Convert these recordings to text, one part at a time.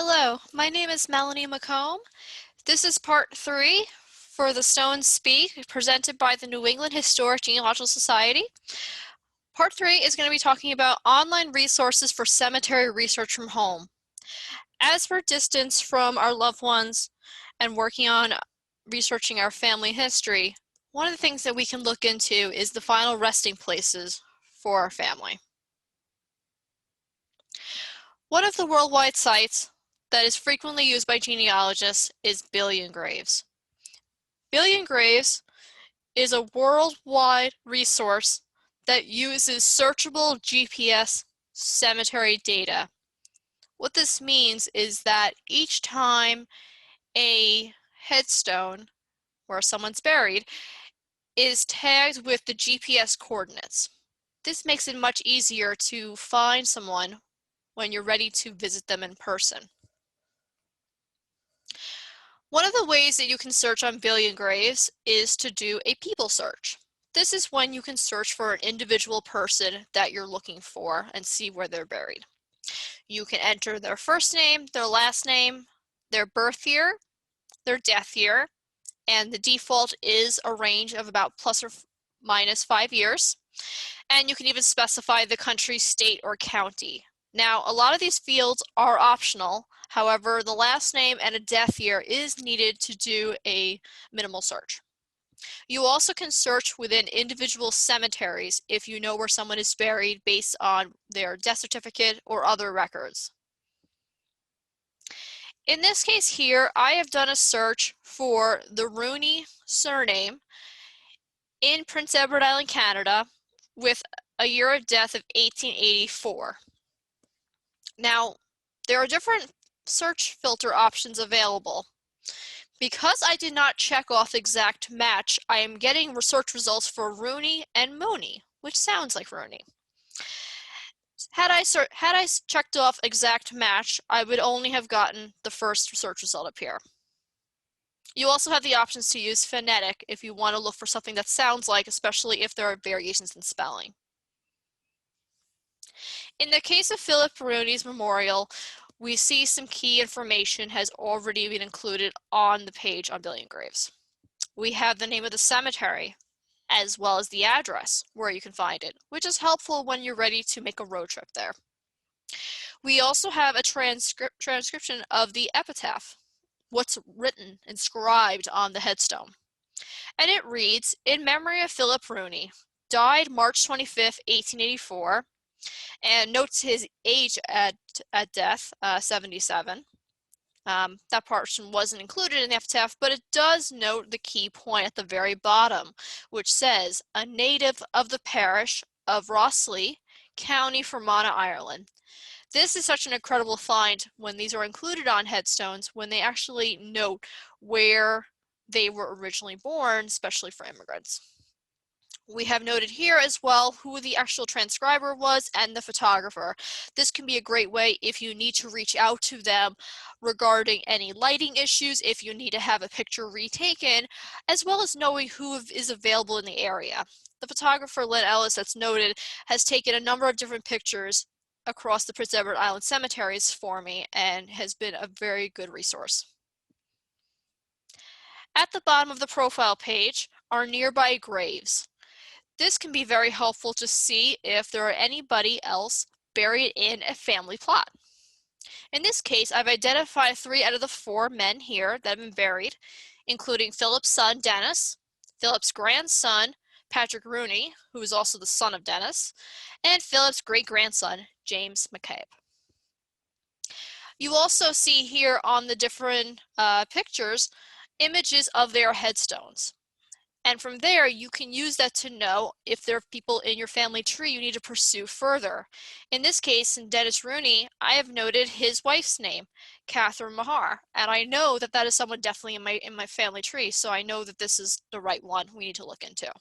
Hello, my name is Melanie McComb. This is part 3 for the Stones Speak presented by the New England Historic Genealogical Society. Part 3 is going to be talking about online resources for cemetery research from home. As we're distanced from our loved ones and working on researching our family history, one of the things that we can look into is the final resting places for our family. One of the worldwide sites that is frequently used by genealogists is BillionGraves. BillionGraves is a worldwide resource that uses searchable GPS cemetery data. What this means is that each time a headstone where someone's buried is tagged with the GPS coordinates. This makes it much easier to find someone when you're ready to visit them in person. One of the ways that you can search on BillionGraves is to do a people search. This is when you can search for an individual person that you're looking for and see where they're buried. You can enter their first name, their last name, their birth year, their death year, and the default is a range of about plus or minus 5 years. And you can even specify the country, state, or county. Now, a lot of these fields are optional. However, the last name and a death year is needed to do a minimal search. You also can search within individual cemeteries if you know where someone is buried based on their death certificate or other records. In this case here, I have done a search for the Rooney surname in Prince Edward Island, Canada, with a year of death of 1884. Now, there are different search filter options available. Because I did not check off exact match, I am getting search results for Rooney and Mooney, which sounds like Rooney. Had I checked off exact match, I would only have gotten the first search result up here. You also have the options to use phonetic if you want to look for something that sounds like, especially if there are variations in spelling. In the case of Philip Rooney's memorial, we see some key information has already been included on the page on BillionGraves. We have the name of the cemetery, as well as the address where you can find it, which is helpful when you're ready to make a road trip there. We also have a transcription of the epitaph, what's written, inscribed on the headstone. And it reads, "In memory of Philip Rooney, died March 25th, 1884, and notes his age at death, 77. That portion wasn't included in the epitaph, but it does note the key point at the very bottom, which says, a native of the parish of Rosslea, County Fermanagh, Ireland. This is such an incredible find when these are included on headstones, when they actually note where they were originally born, especially for immigrants. We have noted here as well who the actual transcriber was and the photographer. This can be a great way if you need to reach out to them regarding any lighting issues, if you need to have a picture retaken, as well as knowing who is available in the area. The photographer, Lynn Ellis, that's noted, has taken a number of different pictures across the Prince Edward Island cemeteries for me and has been a very good resource. At the bottom of the profile page are nearby graves. This can be very helpful to see if there are anybody else buried in a family plot. In this case, I've identified 3 out of the 4 men here that have been buried, including Philip's son, Dennis, Philip's grandson, Patrick Rooney, who is also the son of Dennis, and Philip's great-grandson, James McCabe. You also see here on the different pictures images of their headstones. And from there, you can use that to know if there are people in your family tree you need to pursue further. In this case, in Dennis Rooney, I have noted his wife's name, Catherine Mahar, and I know that that is someone definitely in my family tree, so I know that this is the right one we need to look into.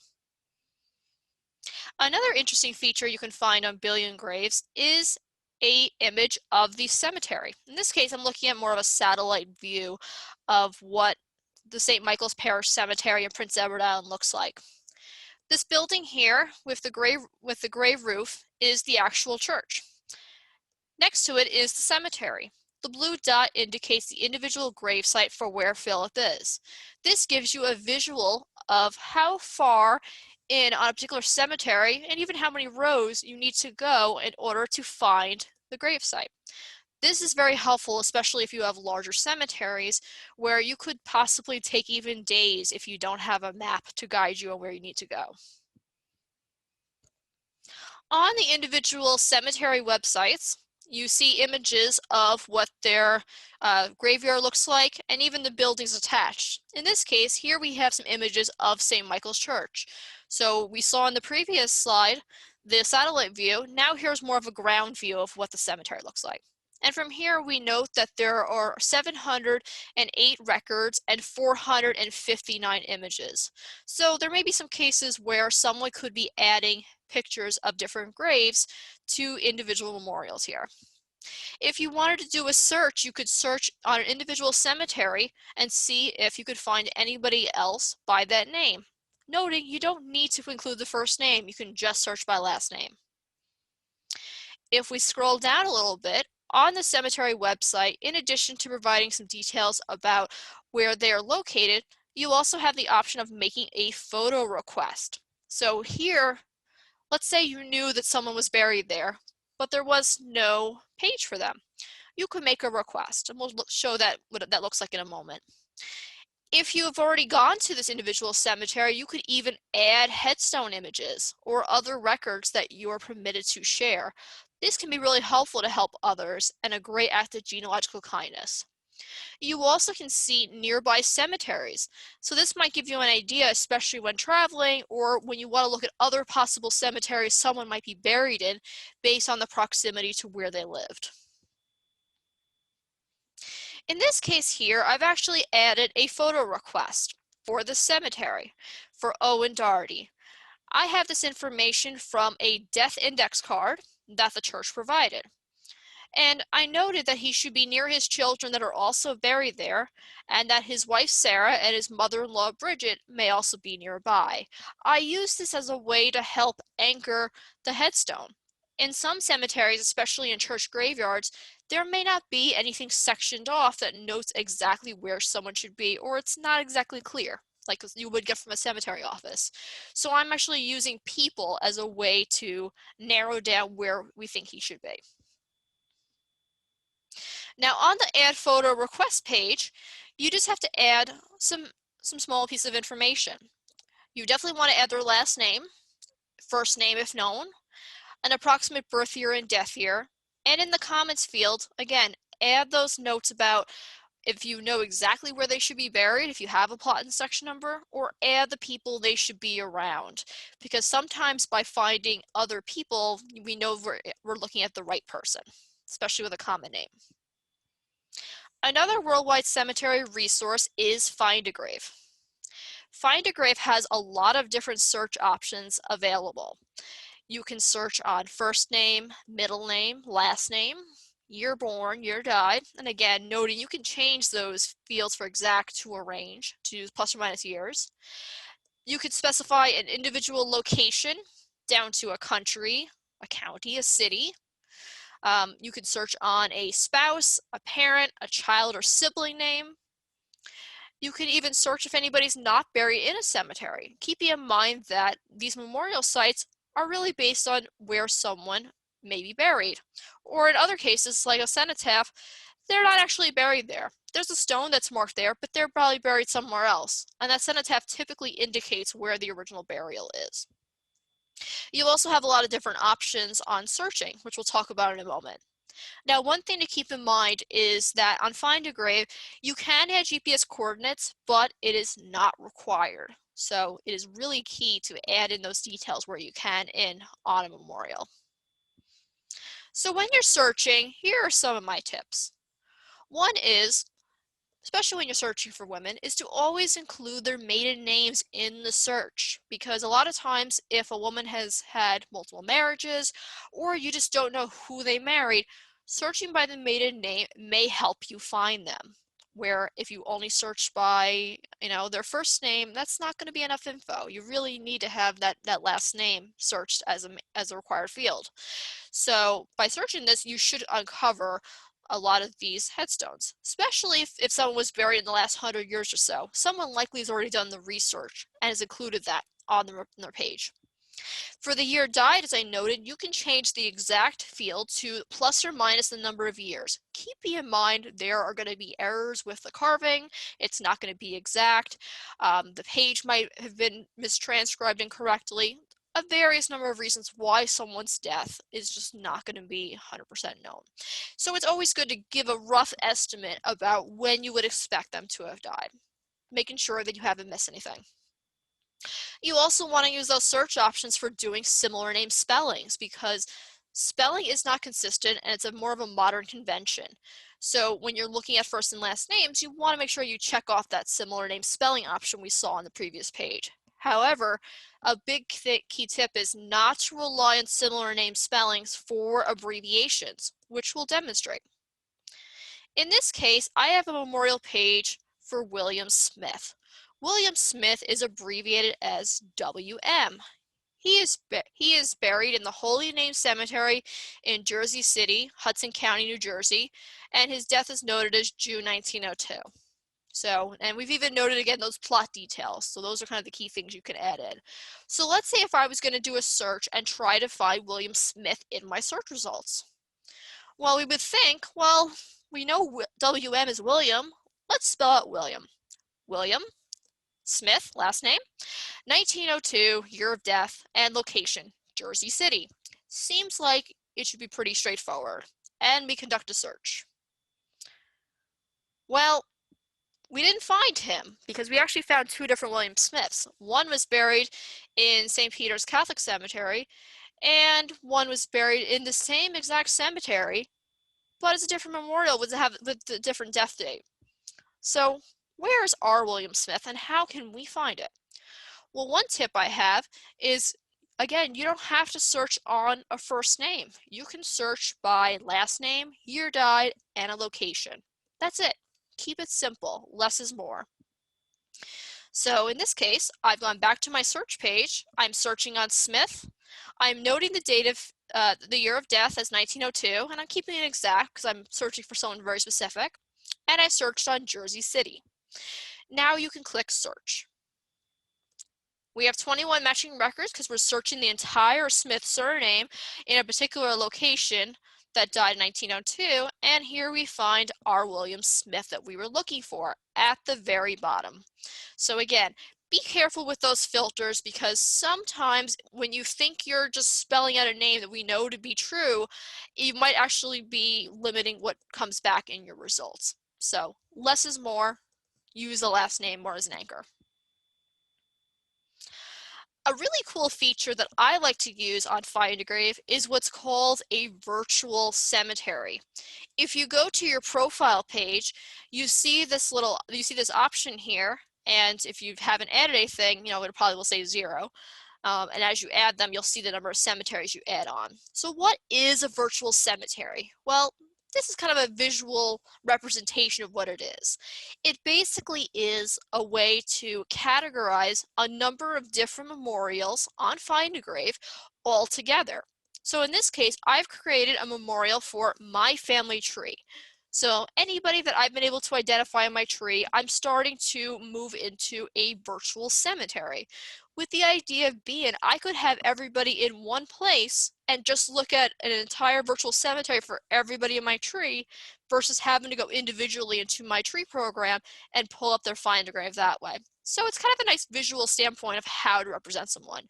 Another interesting feature you can find on BillionGraves is an image of the cemetery. In this case, I'm looking at more of a satellite view of what the St. Michael's Parish Cemetery in Prince Edward Island looks like. This building here with the gray roof is the actual church. Next to it is the cemetery. The blue dot indicates the individual gravesite for where Philip is. This gives you a visual of how far in on a particular cemetery and even how many rows you need to go in order to find the gravesite. This is very helpful, especially if you have larger cemeteries where you could possibly take even days if you don't have a map to guide you on where you need to go. On the individual cemetery websites, you see images of what their graveyard looks like and even the buildings attached. In this case, here we have some images of St. Michael's Church. So we saw in the previous slide the satellite view. Now here's more of a ground view of what the cemetery looks like. And from here, we note that there are 708 records and 459 images. So there may be some cases where someone could be adding pictures of different graves to individual memorials here. If you wanted to do a search, you could search on an individual cemetery and see if you could find anybody else by that name. Noting you don't need to include the first name, you can just search by last name. If we scroll down a little bit, on the cemetery website, in addition to providing some details about where they are located, you also have the option of making a photo request. So here, let's say you knew that someone was buried there, but there was no page for them. You could make a request, and we'll show that what that looks like in a moment. If you have already gone to this individual cemetery, you could even add headstone images or other records that you are permitted to share. This can be really helpful to help others and a great act of genealogical kindness. You also can see nearby cemeteries. So this might give you an idea, especially when traveling or when you want to look at other possible cemeteries someone might be buried in based on the proximity to where they lived. In this case here, I've actually added a photo request for the cemetery for Owen Doherty. I have this information from a death index card that the church provided. And I noted that he should be near his children that are also buried there, and that his wife Sarah and his mother-in-law Bridget may also be nearby. I use this as a way to help anchor the headstone. In some cemeteries, especially in church graveyards, there may not be anything sectioned off that notes exactly where someone should be, or it's not exactly clear, like you would get from a cemetery office. So I'm actually using people as a way to narrow down where we think he should be. Now on the add photo request page, you just have to add some small piece of information. You definitely want to add their last name, first name if known, an approximate birth year and death year, and in the comments field, again, add those notes about if you know exactly where they should be buried, if you have a plot and section number, or add the people they should be around. Because sometimes by finding other people, we know we're looking at the right person, especially with a common name. Another worldwide cemetery resource is Find a Grave. Find a Grave has a lot of different search options available. You can search on first name, middle name, last name, year born, year died, and again, noting you can change those fields for exact to a range, to use plus or minus years. You could specify an individual location down to a country, a county, a city. You could search on a spouse, a parent, a child or sibling name. You can even search if anybody's not buried in a cemetery. Keeping in mind that these memorial sites are really based on where someone may be buried. Or in other cases, like a cenotaph, they're not actually buried there. There's a stone that's marked there, but they're probably buried somewhere else. And that cenotaph typically indicates where the original burial is. You also have a lot of different options on searching, which we'll talk about in a moment. Now, one thing to keep in mind is that on Find a Grave, you can add GPS coordinates, but it is not required. So it is really key to add in those details where you can on a memorial. So when you're searching, here are some of my tips. One is, especially when you're searching for women, is to always include their maiden names in the search. Because a lot of times, if a woman has had multiple marriages, or you just don't know who they married, searching by the maiden name may help you find them. Where if you only search by, their first name, that's not going to be enough info. You really need to have that last name searched as a required field. So by searching this, you should uncover a lot of these headstones, especially if someone was buried in the last 100 years or so. Someone likely has already done the research and has included that on their page. For the year died, as I noted, you can change the exact field to plus or minus the number of years. Keeping in mind there are going to be errors with the carving. It's not going to be exact. The page might have been mistranscribed incorrectly. A various number of reasons why someone's death is just not going to be 100% known. So it's always good to give a rough estimate about when you would expect them to have died, making sure that you haven't missed anything. You also want to use those search options for doing similar name spellings, because spelling is not consistent and it's more of a modern convention. So when you're looking at first and last names, you want to make sure you check off that similar name spelling option we saw on the previous page. However, a big key tip is not to rely on similar name spellings for abbreviations, which we'll demonstrate. In this case, I have a memorial page for William Smith. William Smith is abbreviated as WM. He is buried in the Holy Name Cemetery in Jersey City, Hudson County, New Jersey, and his death is noted as June 1902. So, and we've even noted again those plot details. So those are kind of the key things you can add in. So let's say if I was going to do a search and try to find William Smith in my search results. Well, we would think, well, we know WM is William. Let's spell out William. William Smith, last name, 1902, year of death, and location, Jersey City. Seems like it should be pretty straightforward. And we conduct a search. Well, we didn't find him because we actually found two different William Smiths. One was buried in St. Peter's Catholic Cemetery, and one was buried in the same exact cemetery, but it's a different memorial with a different death date. So where is our William Smith and how can we find it? Well, one tip I have is, again, you don't have to search on a first name. You can search by last name, year died, and a location. That's it. Keep it simple. Less is more. So in this case, I've gone back to my search page. I'm searching on Smith. I'm noting the date of the year of death as 1902, and I'm keeping it exact because I'm searching for someone very specific. And I searched on Jersey City. Now you can click search. We have 21 matching records because we're searching the entire Smith surname in a particular location that died in 1902, and here we find our William Smith that we were looking for at the very bottom. So again, be careful with those filters because sometimes when you think you're just spelling out a name that we know to be true, you might actually be limiting what comes back in your results. So less is more. Use the last name more as an anchor. A really cool feature that I like to use on Find a Grave is what's called a virtual cemetery. If you go to your profile page, you see this option here, and if you haven't added anything, it probably will say 0. And as you add them, you'll see the number of cemeteries you add on. So what is a virtual cemetery? Well, this is kind of a visual representation of what it is. It basically is a way to categorize a number of different memorials on Find a Grave all together. So in this case, I've created a memorial for my family tree. So anybody that I've been able to identify in my tree, I'm starting to move into a virtual cemetery, with the idea being I could have everybody in one place and just look at an entire virtual cemetery for everybody in my tree versus having to go individually into my tree program and pull up their Find a Grave that way. So it's kind of a nice visual standpoint of how to represent someone.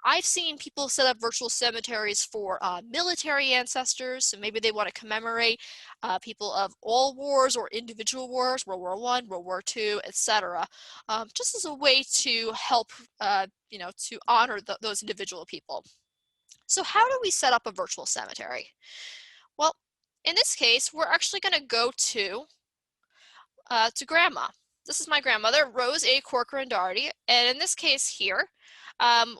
I've seen people set up virtual cemeteries for military ancestors, so maybe they want to commemorate people of all wars or individual wars, World War I, World War II, etc., just as a way to help, to honor those individual people. So how do we set up a virtual cemetery? Well, in this case, we're actually going to go to Grandma. This is my grandmother, Rose A. Corcoran Doherty, and in this case here,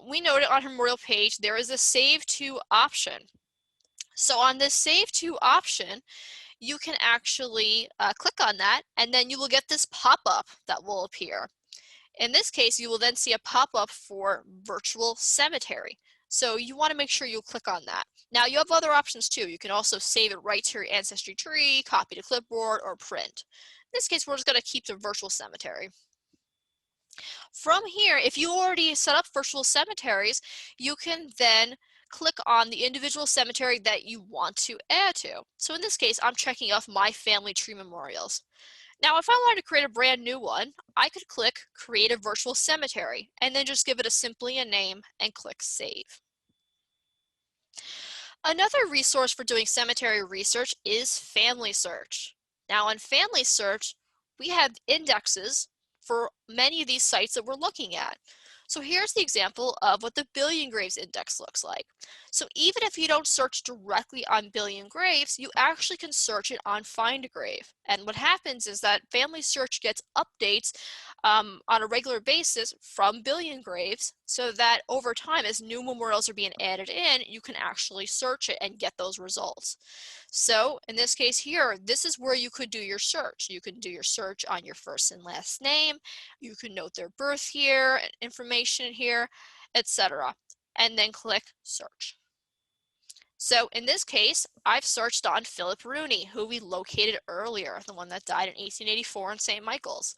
we noted on her memorial page there is a Save To option. So on this Save To option, you can actually click on that, and then you will get this pop-up that will appear. In this case, you will then see a pop-up for virtual cemetery. So you want to make sure you click on that. Now you have other options too. You can also save it right to your ancestry tree, copy to clipboard, or print. In this case, we're just going to keep the virtual cemetery. From here, if you already set up virtual cemeteries, you can then click on the individual cemetery that you want to add to. So in this case, I'm checking off my family tree memorials. Now, if I wanted to create a brand new one, I could click Create a Virtual Cemetery and then just give it simply a name and click Save. Another resource for doing cemetery research is FamilySearch. Now on FamilySearch, we have indexes for many of these sites that we're looking at. So here's the example of what the BillionGraves index looks like. So even if you don't search directly on BillionGraves, you actually can search it on Find a Grave. And what happens is that FamilySearch gets updates on a regular basis from BillionGraves, so that over time, as new memorials are being added in, you can actually search it and get those results. So in this case here, this is where you could do your search. You can do your search on your first and last name. You can note their birth year, information here, etc. And then click search. So in this case, I've searched on Philip Rooney, who we located earlier, the one that died in 1884 in St. Michael's.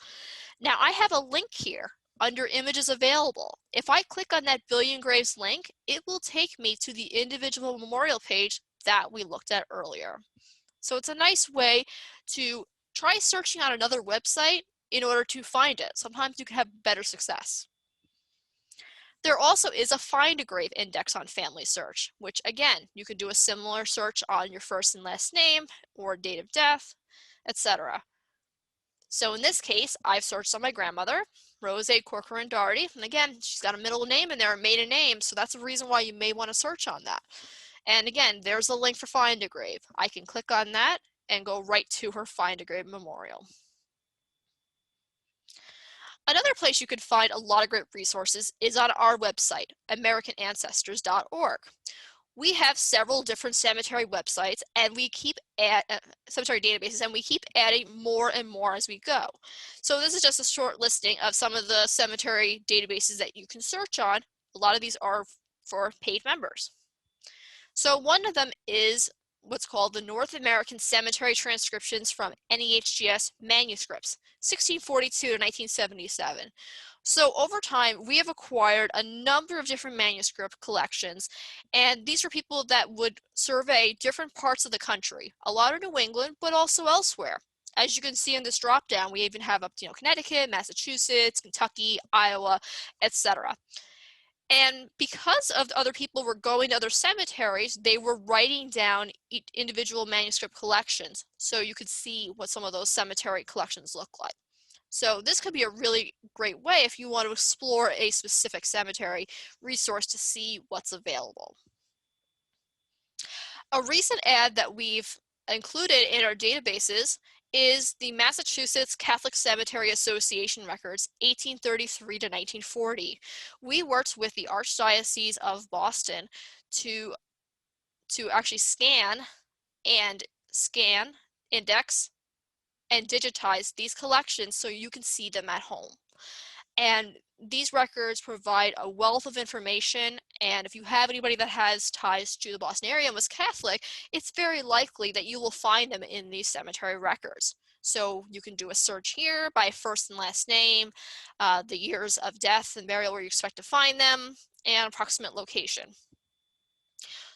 Now I have a link here under images available. If I click on that BillionGraves link, it will take me to the individual memorial page that we looked at earlier. So it's a nice way to try searching on another website in order to find it. Sometimes you can have better success. There also is a Find a Grave index on FamilySearch, which again, you can do a similar search on your first and last name or date of death, etc. So in this case, I've searched on my grandmother, Rose A. Corcoran Doherty, and again, she's got a middle name in there, a maiden name, so that's a reason why you may want to search on that. And again, there's a link for Find a Grave. I can click on that and go right to her Find a Grave memorial. Another place you can find a lot of great resources is on our website, AmericanAncestors.org. We have several different cemetery websites and we keep cemetery databases, and we keep adding more and more as we go. So this is just a short listing of some of the cemetery databases that you can search on. A lot of these are for paid members. So one of them is what's called the North American Cemetery Transcriptions from NEHGS Manuscripts, 1642 to 1977. So over time, we have acquired a number of different manuscript collections, and these are people that would survey different parts of the country, a lot of New England, but also elsewhere. As you can see in this drop down, we even have up to Connecticut, Massachusetts, Kentucky, Iowa, etc. And because of other people were going to other cemeteries, they were writing down individual manuscript collections, so you could see what some of those cemetery collections look like. So this could be a really great way if you want to explore a specific cemetery resource to see what's available. A recent ad that we've included in our databases is the Massachusetts Catholic Cemetery Association records, 1833 to 1940. We worked with the Archdiocese of Boston to actually scan, index, and digitize these collections so you can see them at home. And these records provide a wealth of information, and if you have anybody that has ties to the Boston area and was Catholic, it's very likely that you will find them in these cemetery records. So you can do a search here by first and last name, the years of death and burial where you expect to find them, and approximate location.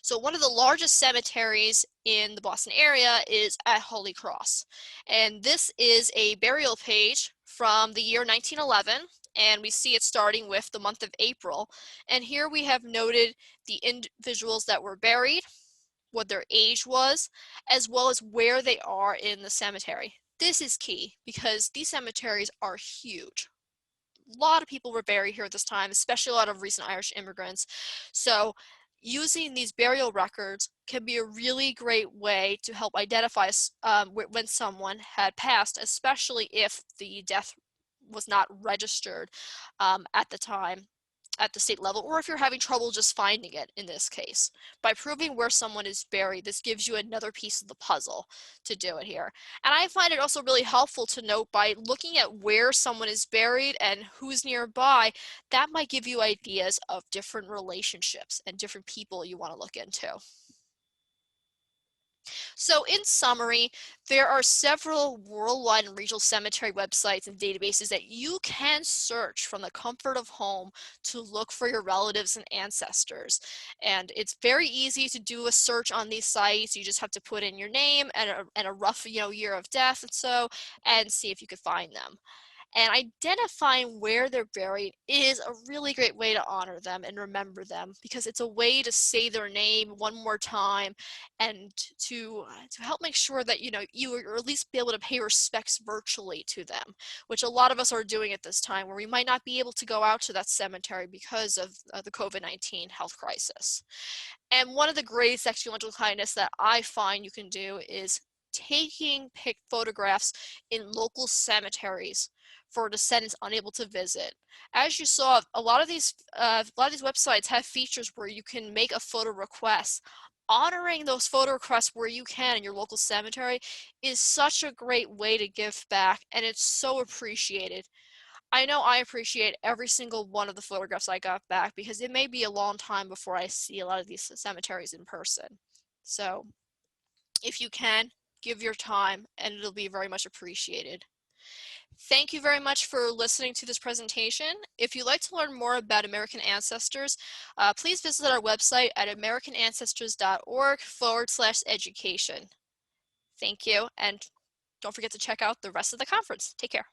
So one of the largest cemeteries in the Boston area is at Holy Cross. And this is a burial page from the year 1911. And we see it starting with the month of April. And here we have noted the individuals that were buried, what their age was, as well as where they are in the cemetery. This is key because these cemeteries are huge. A lot of people were buried here at this time, especially a lot of recent Irish immigrants. So using these burial records can be a really great way to help identify when someone had passed, especially if the death was not registered at the time. at the state level, or if you're having trouble just finding it in this case. By proving where someone is buried, this gives you another piece of the puzzle to do it here. And I find it also really helpful to note by looking at where someone is buried and who's nearby, that might give you ideas of different relationships and different people you want to look into. So in summary, there are several worldwide and regional cemetery websites and databases that you can search from the comfort of home to look for your relatives and ancestors. And it's very easy to do a search on these sites. You just have to put in your name and a rough, year of death and see if you could find them. And identifying where they're buried is a really great way to honor them and remember them, because it's a way to say their name one more time and to help make sure that you or at least be able to pay respects virtually to them, which a lot of us are doing at this time where we might not be able to go out to that cemetery because of the COVID-19 health crisis. And one of the greatest genealogical kindness that I find you can do is taking photographs in local cemeteries for descendants unable to visit. As you saw, a lot of these websites have features where you can make a photo request. Honoring those photo requests where you can in your local cemetery is such a great way to give back, and it's so appreciated. I know I appreciate every single one of the photographs I got back, because it may be a long time before I see a lot of these cemeteries in person. So if you can, give your time and it'll be very much appreciated. Thank you very much for listening to this presentation. If you'd like to learn more about American ancestors, please visit our website at americanancestors.org/education. Thank you, and don't forget to check out the rest of the conference. Take care.